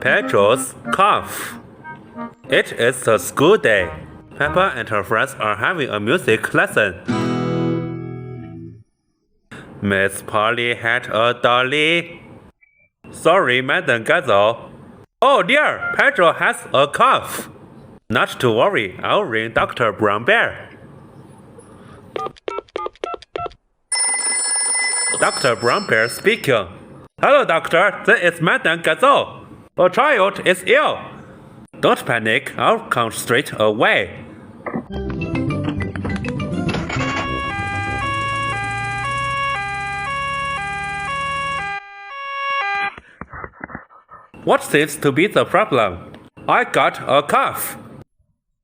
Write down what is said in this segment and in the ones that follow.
Pedro's cough. It is a school day. Peppa and her friends are having a music lesson. Miss Polly had a dolly. Sorry, Madam Gazelle. Oh dear, Pedro has a cough. Not to worry, I'll ring Dr. Brown Bear. Dr. Brown Bear speaking. Hello, doctor. This is Madam Gazelle. A child is ill. Don't panic. I'll come straight away. What seems to be the problem? I got a cough.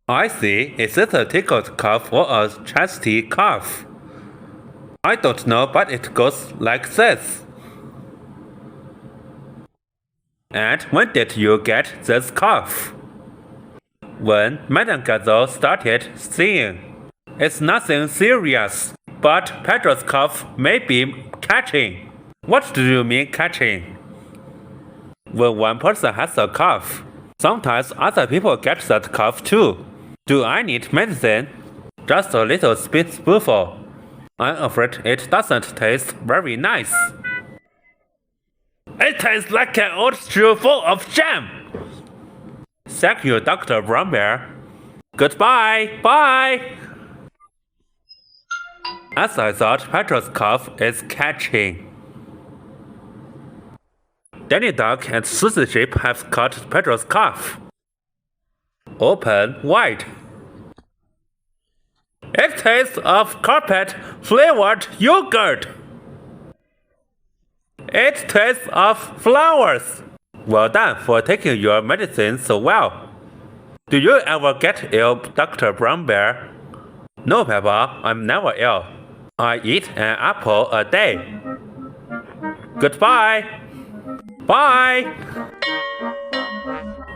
I see. Is it a tickled cough or a chesty cough? I don't know, but it goes like this. And when did you get this cough? When Madame Gazelle started singing. It's nothing serious, but Pedro's cough may be catching. What do you mean catching? When one person has a cough, sometimes other people get that cough too. Do I need medicine? Just a little spoonful. I'm afraid it doesn't taste very nice. It tastes like an old shoe full of jam. Thank you, Dr. Brown Bear. Goodbye. Bye. As I thought, Pedro's cough is catching. Danny Duck and Susie Sheep have caught Pedro's cough. Open wide. It tastes of carpet-flavored yogurt. It tastes of flowers. Well done for taking your medicine so well. Do you ever get ill, Dr. Brown Bear? No, Peppa, I'm never ill. I eat an apple a day. Goodbye. Bye.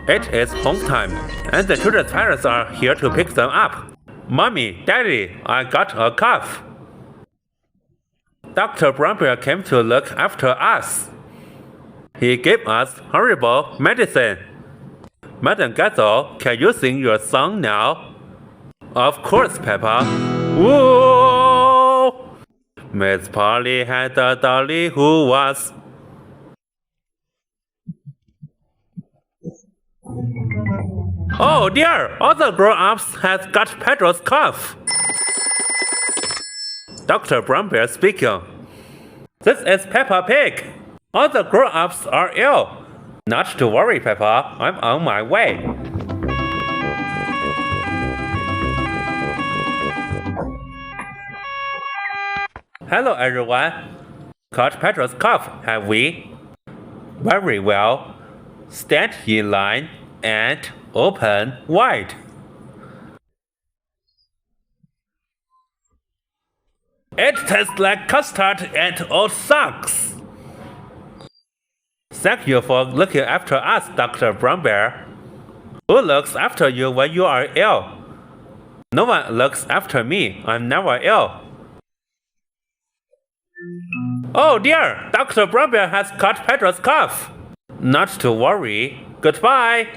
It is home time, and the children's parents are here to pick them up. Mommy, Daddy, I got a cough. Dr. Brown Bear came to look after us. He gave us horrible medicine. Madam Gazelle, can you sing your song now? Of course, Peppa. Whoa! Miss Polly had a dolly who was... Oh dear! All the grown-ups have got Pedro's cough. Dr. Brown Bear speaking. This is Peppa Pig. All the grown-ups are ill. Not to worry, Peppa. I'm on my way. Hello, everyone. Caught Pedro's cough, have we? Very well. Stand in line and open wide. It tastes like custard and old socks. Thank you for looking after us, Dr. Brown Bear. Who looks after you when you are ill? No one looks after me. I'm never ill. Oh dear! Dr. Brown Bear has caught Pedro's cough. Not to worry. Goodbye.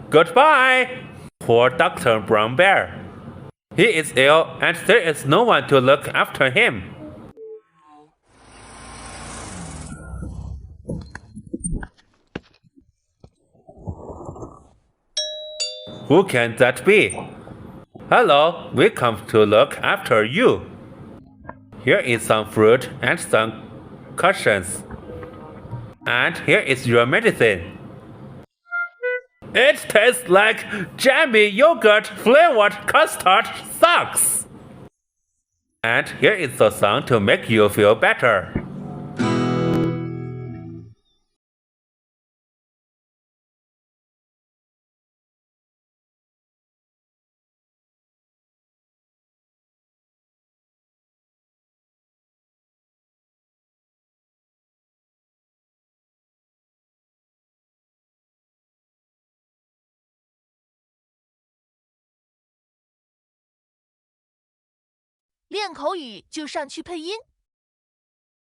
Goodbye. Poor Dr. Brown Bear. He is ill and there is no one to look after him. Who can that be? Hello, we come to look after you. Here is some fruit and some cushions. And here is your medicine. It tastes like jammy yogurt flavored custard socks. And here is the song to make you feel better.练口语就上去配音。